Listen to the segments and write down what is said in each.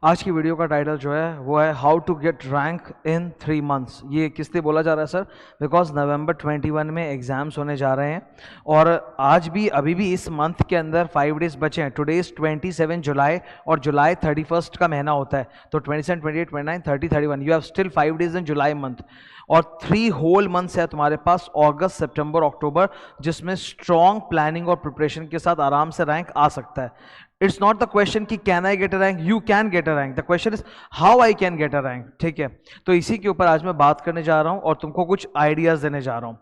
आज की वीडियो का टाइटल जो है वो है how to get rank in 3 months. ये किस लिए बोला जा रहा है सर? बिकॉज नवंबर 21 में एग्जाम्स होने जा रहे हैं और आज भी अभी भी इस मंथ के अंदर 5 डेज बचे हैं। टुडे इज 27 जुलाई और जुलाई 31 का महीना होता है, तो 27, 28, 29, 30, 31 you have still 5 days in July month और 3 होल मंथ्स है तुम्हारे पास, अगस्त, सितंबर, अक्टूबर, जिसमें स्ट्रॉन्ग प्लानिंग और प्रिपरेशन के साथ आराम से रैंक आ सकता है। इट्स नॉट द क्वेश्चन कि can I get a rank, you can get a rank, the question is how I can get a rank. ठीक है, तो इसी के ऊपर आज मैं बात करने जा रहा हूं और तुमको कुछ आइडियाज देने जा रहा हूं।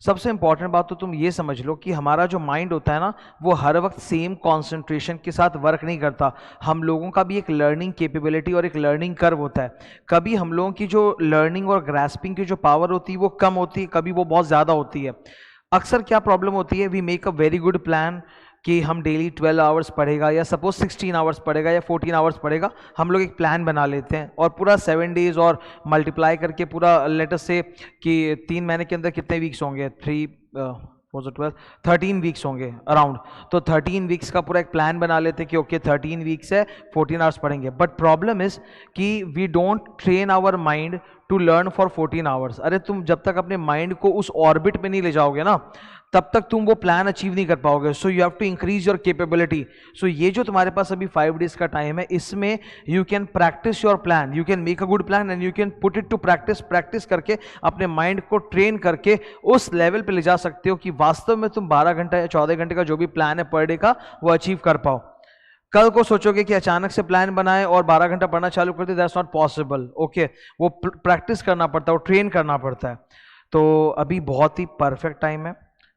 सबसे इंपॉर्टेंट बात तो तुम ये समझ लो कि हमारा जो माइंड होता है ना, वो हर वक्त सेम कंसंट्रेशन के साथ वर्क नहीं करता। हम लोगों का भी एक लर्निंग कैपेबिलिटी और एक लर्निंग कर्व होता है। कभी हम लोगों की जो लर्निंग और ग्रास्पिंग की जो पावर होती है वो कम होती है, कभी वो बहुत ज़्यादा होती है। अक्सर क्या प्रॉब्लम होती है, we make a very good plan कि हम डेली 12 आवर्स पढ़ेगा या सपोज 16 आवर्स पढ़ेगा या 14 आवर्स पढ़ेगा। हम लोग एक प्लान बना लेते हैं और पूरा 7 डेज और मल्टीप्लाई करके पूरा लेटर से कि 3 महीने के अंदर कितने वीक्स होंगे, 13 वीक्स होंगे अराउंड। तो 13 वीक्स का पूरा एक प्लान बना लेते हैं कि ओके 13 वीक्स है, 14 आवर्स पढ़ेंगे। बट प्रॉब्लम इज कि we don't train our mind to learn for 14 hours. अरे तुम जब तक अपने माइंड को उस ऑर्बिट में नहीं ले जाओगे ना, तब तक तुम वो प्लान अचीव नहीं कर पाओगे। So you have to increase your capability. So ये जो तुम्हारे पास अभी 5 डेज का टाइम है, इसमें you can practise your plan, you can make a good plan and you can put it to practice. Practice करके अपने माइंड को ट्रेन करके उस लेवल पे ले जा सकते हो कि वास्तव में तुम 12 घंटा या 14 घंटे का जो भी प्लान है पर डे का, वो अचीव कर पाओ। कल को सोचोगे कि अचानक से प्लान बनाए और 12 घंटा पढ़ना चालू कर दे, दैट्स नॉट पॉसिबल। ओके, वो प्रैक्टिस करना पड़ता है, वो ट्रेन करना पड़ता है। तो अभी बहुत ही परफेक्ट टाइम है।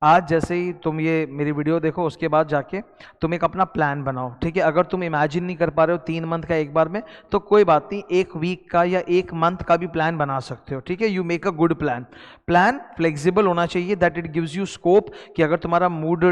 आज जैसे ही तुम ये मेरी वीडियो देखो, उसके बाद जाके तुम एक अपना प्लान बनाओ। ठीक है, अगर तुम इमेजिन नहीं कर पा रहे हो 3 मंथ का एक बार में, तो कोई बात नहीं, 1 वीक का या 1 मंथ का भी प्लान बना सकते हो। ठीक है, you make a good plan. Plan flexible होना चाहिए, that it gives you scope कि अगर तुम्हारा मूड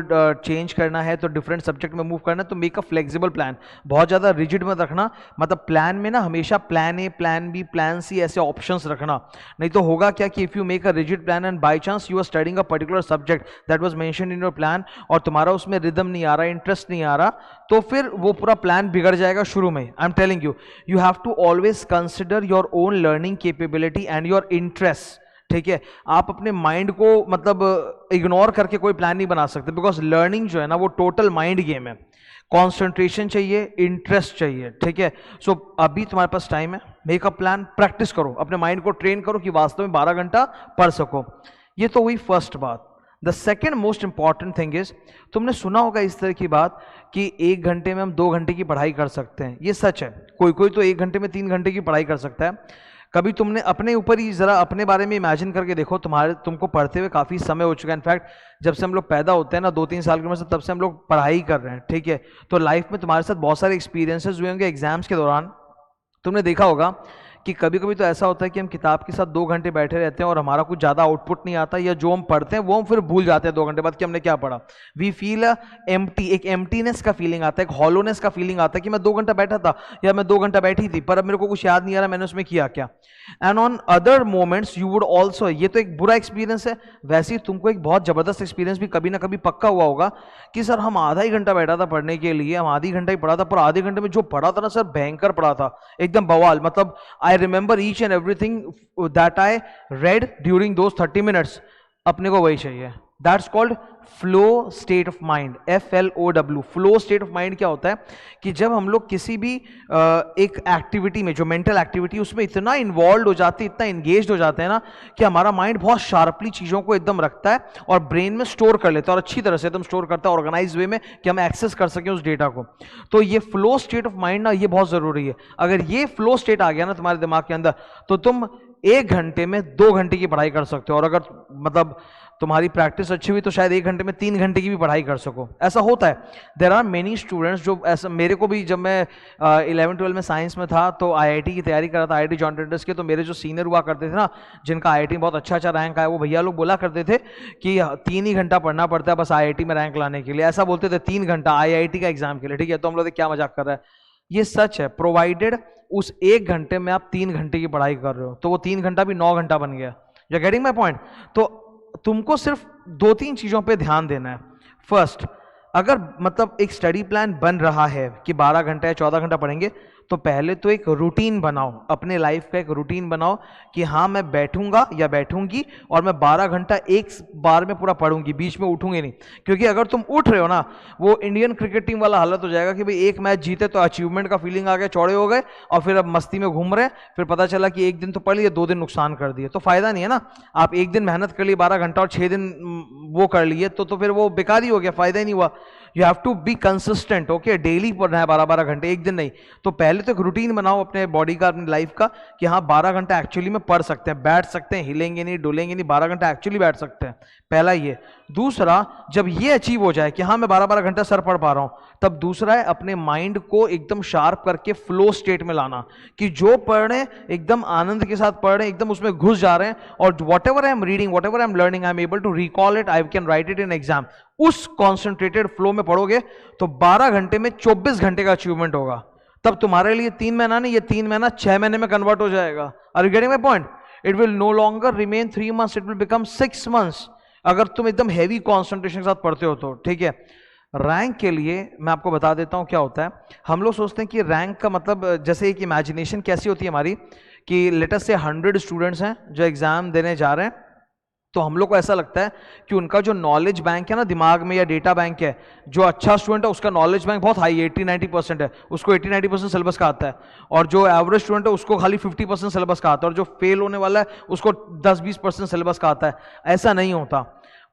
चेंज करना है तो डिफरेंट सब्जेक्ट में मूव करना है, तो मेक अ फ्लेक्सिबल प्लान। बहुत ज़्यादा रिजिड मत रखना, मतलब प्लान में ना हमेशा plan A, plan B, plan C ऐसे ऑप्शंस रखना। नहीं तो होगा क्या कि if you make a rigid plan and by chance you are studying a particular subject that was mentioned in your plan और तुम्हारा उसमें रिदम नहीं आ रहा, इंटरेस्ट नहीं आ रहा, तो फिर वो पूरा प्लान बिगड़ जाएगा शुरू में। I am telling you, you have to always consider your own learning capability and your interest. ठीक है, आप अपने माइंड को मतलब इग्नोर करके कोई प्लान नहीं बना सकते, बिकॉज लर्निंग जो है ना वो टोटल माइंड गेम है। कॉन्सेंट्रेशन चाहिए, इंटरेस्ट चाहिए। ठीक है, सो अभी तुम्हारे पास टाइम है, मेक अ प्लान, प्रैक्टिस करो, अपने माइंड को ट्रेन करो कि वास्तव में 12 घंटा पढ़ सको। ये तो हुई फर्स्ट बात। The second most important thing is, तुमने सुना होगा इस तरह की बात कि 1 घंटे में हम 2 घंटे की पढ़ाई कर सकते हैं। ये सच है, कोई कोई तो 1 घंटे में 3 घंटे की पढ़ाई कर सकता है। कभी तुमने अपने ऊपर ही जरा अपने बारे में इमेजिन करके देखो, तुमको पढ़ते हुए काफ़ी समय हो चुका है। इनफैक्ट जब से हम लोग पैदा होते हैं ना, 2-3 साल की उम्र से, तब से हम लोग पढ़ाई कर रहे हैं। ठीक है, तो लाइफ में तुम्हारे साथ बहुत सारे एक्सपीरियंसेस हुए होंगे एग्जाम्स के दौरान। तुमने देखा होगा कि कभी कभी तो ऐसा होता है कि हम किताब के साथ 2 घंटे बैठे रहते हैं और हमारा कुछ ज़्यादा आउटपुट नहीं आता, या जो हम पढ़ते हैं वो हम फिर भूल जाते हैं 2 घंटे बाद कि हमने क्या पढ़ा। वी फील एम्प्टी, एक एम्प्टीनेस का फीलिंग आता है, एक हॉलोनेस का फीलिंग आता है कि मैं 2 घंटा बैठा था या मैं 2 घंटा बैठी थी, पर अब मेरे को कुछ याद नहीं आ रहा मैंने उसमें किया क्या। And on other moments you would also, ये तो एक बुरा एक्सपीरियंस है, वैसे ही तुमको एक बहुत जबरदस्त एक्सपीरियंस भी कभी ना कभी पक्का हुआ होगा कि सर हम आधा ही घंटा बैठा था पढ़ने के लिए, हम आधी घंटा ही पढ़ा था, पर आधे घंटे में जो पढ़ा था ना सर, भयंकर पढ़ा था, एकदम बवाल। मतलब I remember each and everything that I read during those 30 minutes. अपने को वही चाहिए, that's called flow state of mind, FLOW। Flow state of mind क्या होता है कि जब हम लोग किसी भी एक एक्टिविटी में, जो मेंटल एक्टिविटी, उसमें इतना इन्वॉल्व हो जाते हैं, इतना एंगेज हो जाते हैं ना, कि हमारा माइंड बहुत शार्पली चीज़ों को एकदम रखता है और ब्रेन में स्टोर कर लेता है, और अच्छी तरह से एकदम स्टोर करता है ऑर्गेनाइज वे में, कि हम एक्सेस कर सकें उस डेटा को। तो ये फ्लो स्टेट ऑफ माइंड ना, ये बहुत ज़रूरी है। अगर ये फ्लो स्टेट आ गया ना तुम्हारे दिमाग के अंदर, तो तुम 1 घंटे में 2 घंटे की पढ़ाई कर सकते हो, और अगर मतलब तुम्हारी प्रैक्टिस अच्छी हुई तो शायद 1 घंटे में 3 घंटे की भी पढ़ाई कर सको। ऐसा होता है। देयर आर मेनी स्टूडेंट्स जो ऐसा, मेरे को भी जब मैं 11-12 में साइंस में था तो IIT की तैयारी कर रहा था, IIT जॉन टेंडर्स के, तो मेरे जो सीनियर हुआ करते थे ना, जिनका IIT में बहुत अच्छा अच्छा रैंक आया, वो भैया लोग बोला करते थे कि 3 ही घंटा पढ़ना पड़ता है बस IIT में रैंक लाने के लिए। ऐसा बोलते थे, 3 घंटा IIT का एग्जाम के लिए। ठीक है, तो हम लोग क्या मजाक कर रहे हैं। ये सच है, प्रोवाइडेड उस 1 घंटे में आप 3 घंटे की पढ़ाई कर रहे हो, तो वो 3 घंटा भी 9 घंटा बन गया। You getting my point? तो तुमको सिर्फ 2-3 चीज़ों पे ध्यान देना है। फर्स्ट, अगर मतलब एक स्टडी प्लान बन रहा है कि 12 घंटा या 14 घंटा पढ़ेंगे, तो पहले तो एक रूटीन बनाओ, अपने लाइफ का एक रूटीन बनाओ कि हाँ मैं बैठूंगा या बैठूंगी और मैं 12 घंटा एक बार में पूरा पढ़ूंगी, बीच में उठूंगी नहीं। क्योंकि अगर तुम उठ रहे हो ना, वो इंडियन क्रिकेट टीम वाला हालत हो जाएगा कि भाई एक मैच जीते तो अचीवमेंट का फीलिंग आ गया, चौड़े हो गए और फिर अब मस्ती में घूम रहे हैं, फिर पता चला कि एक दिन तो पढ़ लिए, 2 दिन नुकसान कर दिए, तो फायदा नहीं है ना। आप एक दिन मेहनत कर लिए 12 घंटा और 6 दिन वो कर लिए, तो फिर वो बेकार ही हो गया, फायदा ही नहीं हुआ। You have to be consistent, okay, daily पढ़ना है 12-12 घंटे, एक दिन नहीं। तो पहले तो एक रूटीन बनाओ अपने बॉडी का, अपनी लाइफ का, कि हाँ 12 घंटा एक्चुअली में पढ़ सकते हैं, बैठ सकते हैं, हिलेंगे नहीं डुलेंगे नहीं, 12 घंटा एक्चुअली बैठ सकते हैं, पहला ये। दूसरा, जब ये अचीव हो जाए कि हाँ मैं 12-12 घंटा सर पढ़ पा रहा हूं, तब दूसरा है अपने माइंड को एकदम शार्प करके फ्लो स्टेट में लाना, कि जो पढ़ रहे हैं एकदम आनंद के साथ पढ़ रहे हैं, एकदम उसमें घुस जा रहे हैं, और whatever I am reading, whatever I am learning, I am able to recall it, I can write it in exam. उस कॉन्सेंट्रेटेड फ्लो में पढ़ोगे तो 12 घंटे में 24 घंटे का अचीवमेंट होगा। तब तुम्हारे लिए 3 महीना नहीं, ये 3 महीना 6 महीने में कन्वर्ट हो जाएगा। Are you getting my point? It will no longer remain 3 months, it will become 6 months, अगर तुम एकदम हैवी कॉन्सेंट्रेशन के साथ पढ़ते हो तो, ठीक है। रैंक के लिए मैं आपको बता देता हूं क्या होता है। हम लोग सोचते हैं कि रैंक का मतलब, जैसे एक इमेजिनेशन कैसी होती है हमारी, कि लेट अस से 100 स्टूडेंट्स हैं जो एग्जाम देने जा रहे हैं, तो हम लोग को ऐसा लगता है कि उनका जो नॉलेज बैंक है ना दिमाग में, या डेटा बैंक है, जो अच्छा स्टूडेंट है उसका नॉलेज बैंक बहुत हाई है, 80-90% है, उसको 80-90% सिलेबस का आता है, और जो एवरेज स्टूडेंट है उसको खाली 50% सिलेबस का आता है, और जो फेल होने वाला है उसको 10-20% सिलेबस का आता है। ऐसा नहीं होता।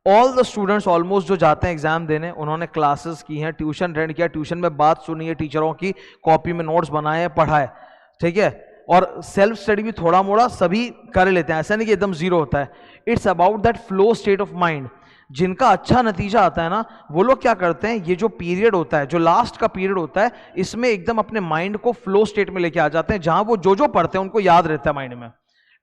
ऑल द स्टूडेंट्स ऑलमोस्ट जो जाते हैं एग्जाम देने, उन्होंने क्लासेस की हैं, ट्यूशन अटेंड किया, ट्यूशन में बात सुनी है टीचरों की, कॉपी में नोट्स बनाए हैं, पढ़ा है, ठीक है, और सेल्फ स्टडी भी थोड़ा मोड़ा सभी कर लेते हैं, ऐसा नहीं कि एकदम जीरो होता है। It's about that flow state of mind. जिनका अच्छा नतीजा आता है ना, वो लोग क्या करते हैं, ये जो पीरियड होता है, जो लास्ट का पीरियड होता है, इसमें एकदम अपने माइंड को फ्लो स्टेट में लेके आ जाते हैं, जहां वो जो जो पढ़ते हैं उनको याद रहता है माइंड में,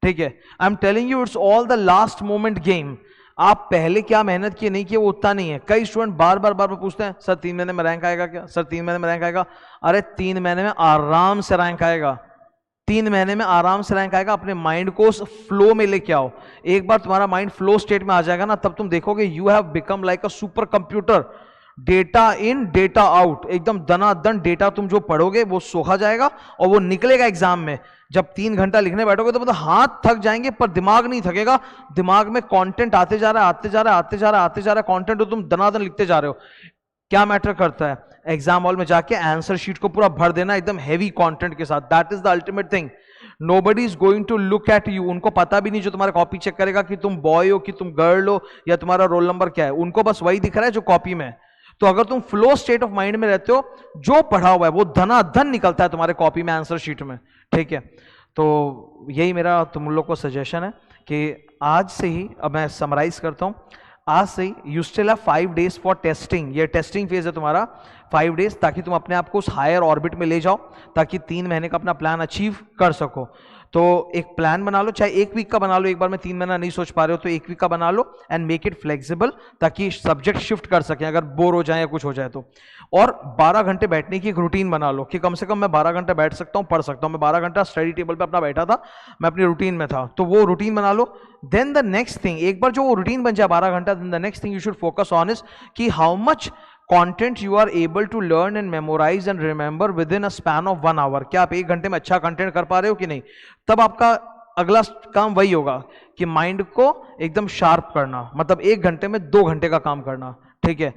ठीक है। आई am telling you, it's all the last moment game. आप पहले क्या मेहनत किए नहीं किए वो उतना नहीं है। कई स्टूडेंट बार बार पूछते हैं, सर 3 महीने में रैंक आएगा क्या, सर 3 महीने में रैंक आएगा? अरे 3 महीने में आराम से रैंक आएगा, 3 महीने में आराम से रैंक आएगा। अपने माइंड को उस फ्लो में लेके आओ। एक बार तुम्हारा माइंड फ्लो स्टेट में आ जाएगा ना, तब तुम देखोगे you have become like a super computer, data in data out, एकदम दनादन डेटा तुम जो पढ़ोगे वो सोखा जाएगा और वो निकलेगा एग्जाम में। जब 3 घंटा लिखने बैठोगे तो मतलब हाथ थक जाएंगे पर दिमाग नहीं थकेगा। दिमाग में कंटेंट आते जा रहा है, आते जा रहा है, आते जा रहा है, आते जा रहा है कंटेंट, तो तुम दनादन लिखते जा रहे हो। क्या मैटर करता है? एग्जाम हॉल में जाके आंसर शीट को पूरा भर देना एकदम हेवी कंटेंट के साथ। That is the ultimate thing. Nobody is going to look at you. उनको पता भी नहीं जो तुम्हारा कॉपी चेक करेगा कि तुम बॉय हो, कि तुम गर्ल हो, या तुम्हारा रोल नंबर क्या है। उनको बस वही दिख रहा है जो कॉपी में है। तो अगर तुम फ्लो स्टेट ऑफ माइंड में रहते हो, जो पढ़ा हुआ है वो धनाधन निकलता है तुम्हारे कॉपी में, आंसर शीट में, ठीक है। तो यही मेरा तुम लोग को सजेशन है कि आज से ही, अब मैं समराइज करता हूं, आज से ही you still have 5 days for testing. ये टेस्टिंग फेज है तुम्हारा, 5 days, ताकि तुम अपने आप को उस हायर ऑर्बिट में ले जाओ, ताकि 3 महीने का अपना प्लान अचीव कर सको। तो एक प्लान बना लो, चाहे 1 वीक का बना लो, एक बार में 3 महीना नहीं सोच पा रहे हो तो 1 वीक का बना लो, एंड मेक इट फ्लेक्सिबल, ताकि सब्जेक्ट शिफ्ट कर सकें अगर बोर हो जाए या कुछ हो जाए तो। और 12 घंटे बैठने की एक रूटीन बना लो कि कम से कम मैं 12 घंटे बैठ सकता हूं, पढ़ सकता हूं। मैं 12 घंटा स्टडी टेबल पे अपना बैठा था, मैं अपनी रूटीन में था, तो वो रूटीन बना लो। देन द नेक्स्ट थिंग, एक बार जो वो रूटीन बन जाए 12 घंटा, then the next thing you should focus on is कि how much content you are able to learn and memorise and remember within a span of 1 hour। क्या आप 1 घंटे में अच्छा कंटेंट कर पा रहे हो कि नहीं? तब आपका अगला काम वही होगा कि माइंड को एकदम शार्प करना, मतलब 1 घंटे में 2 घंटे का काम करना, ठीक है।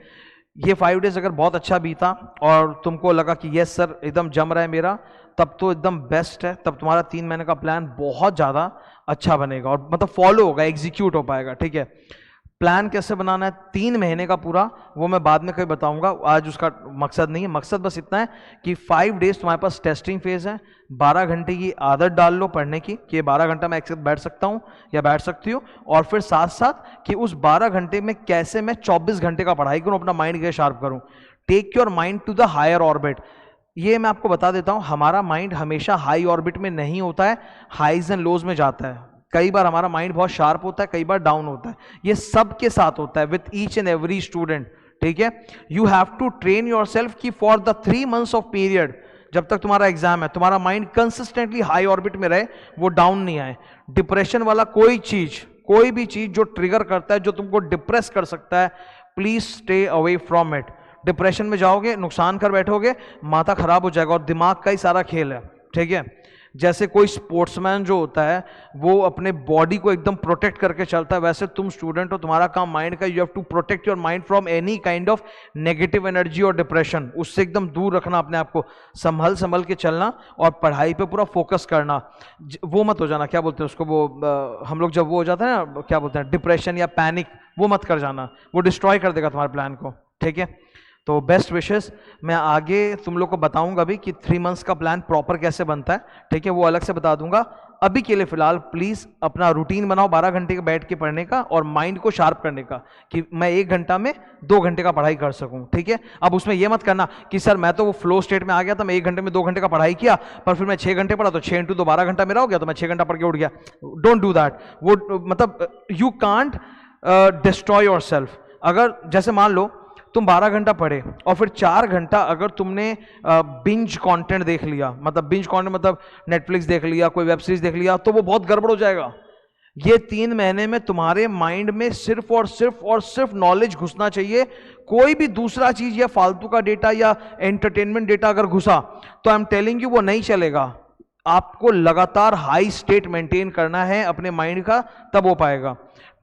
ये 5 days अगर बहुत अच्छा बीता और तुमको लगा कि यस सर एकदम जम रहा है मेरा, तब तो एकदम बेस्ट है। तब तुम्हारा 3 महीने का प्लान बहुत ज़्यादा अच्छा बनेगा और मतलब फॉलो होगा, एग्जीक्यूट हो पाएगा, ठीक है। प्लान कैसे बनाना है 3 महीने का पूरा, वो मैं बाद में कहीं बताऊंगा, आज उसका मकसद नहीं है। मकसद बस इतना है कि 5 days तुम्हारे पास टेस्टिंग फेज है। 12 घंटे की आदत डाल लो पढ़ने की, कि 12 घंटा मैं एक्सेप्ट बैठ सकता हूँ या बैठ सकती हूँ, और फिर साथ साथ कि उस 12 घंटे में कैसे मैं 24 घंटे का पढ़ाई करूँ, अपना माइंड कैसे शार्प करूँ। Take your mind to the higher orbit. ये मैं आपको बता देता हूँ, हमारा माइंड हमेशा हाई ऑर्बिट में नहीं होता है, हाईज एंड लोज में जाता है। कई बार हमारा माइंड बहुत शार्प होता है, कई बार डाउन होता है। ये सबके साथ होता है with each and every student, ठीक है। You have to train yourself कि for the 3 months of period, जब तक तुम्हारा एग्जाम है, तुम्हारा माइंड कंसिस्टेंटली हाई ऑर्बिट में रहे, वो डाउन नहीं आए। डिप्रेशन वाला कोई भी चीज जो ट्रिगर करता है, जो तुमको डिप्रेस कर सकता है, please stay away from it. Depression में जाओगे, नुकसान कर बैठोगे, माथा खराब हो जाएगा और दिमाग का ही सारा खेल है, ठीक है। जैसे कोई स्पोर्ट्समैन जो होता है वो अपने बॉडी को एकदम प्रोटेक्ट करके चलता है, वैसे तुम स्टूडेंट हो, तुम्हारा काम माइंड का, you have to protect your mind from any kind of negative energy और डिप्रेशन, उससे एकदम दूर रखना अपने आप को, संभल के चलना और पढ़ाई पे पूरा फोकस करना। वो मत हो जाना, क्या बोलते हैं उसको, वो हम लोग जब वो हो जाता है ना, क्या बोलते हैं, डिप्रेशन या पैनिक, वो मत कर जाना, वो डिस्ट्रॉय कर देगा तुम्हारे प्लान को, ठीक है। तो बेस्ट विशेस, मैं आगे तुम लोग को बताऊंगा भी कि 3 मंथ्स का प्लान प्रॉपर कैसे बनता है, ठीक है, वो अलग से बता दूंगा। अभी के लिए फिलहाल प्लीज अपना रूटीन बनाओ 12 घंटे का बैठ के पढ़ने का और माइंड को शार्प करने का, कि मैं 1 घंटा में 2 घंटे का पढ़ाई कर सकूं, ठीक है। अब उसमें यह मत करना कि सर मैं तो वो फ्लो स्टेट में आ गया था, मैं 1 घंटे में 2 घंटे का पढ़ाई किया, पर फिर मैं 6 घंटे पढ़ा तो 6 इंटू 2 12 घंटा मेरा हो गया, तो मैं 6 घंटा पढ़ के उठ गया। Don't do that. वो मतलब you can't destroy your self. अगर जैसे मान लो तुम 12 घंटा पढ़े और फिर 4 घंटा अगर तुमने बिंज कंटेंट देख लिया, मतलब बिंज कंटेंट मतलब नेटफ्लिक्स देख लिया, कोई वेब सीरीज देख लिया, तो वो बहुत गड़बड़ हो जाएगा। ये 3 महीने में तुम्हारे माइंड में सिर्फ और सिर्फ नॉलेज घुसना चाहिए। कोई भी दूसरा चीज या फालतू का डेटा या एंटरटेनमेंट डेटा अगर घुसा तो आई एम टेलिंग यू वो नहीं चलेगा। आपको लगातार हाई स्टेट मेंटेन करना है अपने माइंड का, तब हो पाएगा।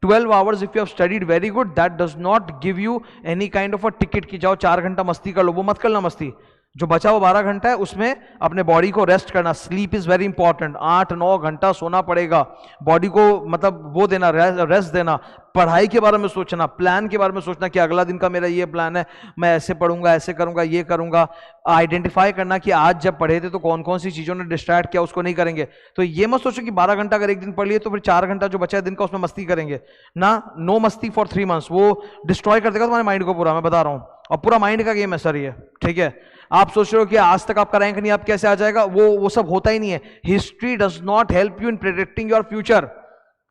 12 hours if you have studied very good, that does not give you any kind of a ticket कि जाओ 4 घंटा मस्ती कर लो, वो मत करना मस्ती। जो बचा हुआ 12 घंटा है उसमें अपने बॉडी को रेस्ट करना, स्लीप इज वेरी इंपॉर्टेंट, 8-9 घंटा सोना पड़ेगा, बॉडी को मतलब वो देना, रेस्ट देना, पढ़ाई के बारे में सोचना, प्लान के बारे में सोचना कि अगला दिन का मेरा ये प्लान है, मैं ऐसे पढ़ूंगा, ऐसे करूंगा, ये करूंगा, आइडेंटिफाई करना कि आज जब पढ़े थे तो कौन कौन सी चीजों ने डिस्ट्रैक्ट किया, उसको नहीं करेंगे। तो ये मत सोचो कि 12 घंटा अगर एक दिन पढ़ लिए तो फिर 4 घंटा जो बचा है दिन का उसमें मस्ती करेंगे ना। नो मस्ती फॉर 3 months, वो डिस्ट्रॉय कर देगा तुम्हारे माइंड को पूरा, मैं बता रहा हूं। और पूरा माइंड का गेम है सर ये, ठीक है। आप सोच रहे हो कि आज तक आपका रैंक नहीं, आप कैसे आ जाएगा, वो सब होता ही नहीं है। History does not help you in predicting your future,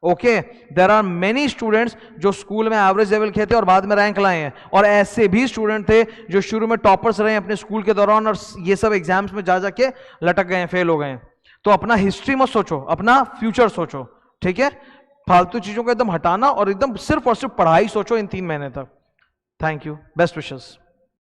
okay. There are many students जो स्कूल में एवरेज लेवल के थे और बाद में रैंक लाए हैं, और ऐसे भी स्टूडेंट थे जो शुरू में टॉपर्स रहे अपने स्कूल के दौरान और ये सब एग्जाम्स में जा जाके लटक गए, फेल हो गए। तो अपना हिस्ट्री मत सोचो, अपना फ्यूचर सोचो, ठीक है। फालतू चीजों को एकदम हटाना और एकदम सिर्फ और सिर्फ पढ़ाई सोचो इन 3 महीने तक। Thank you, best wishes.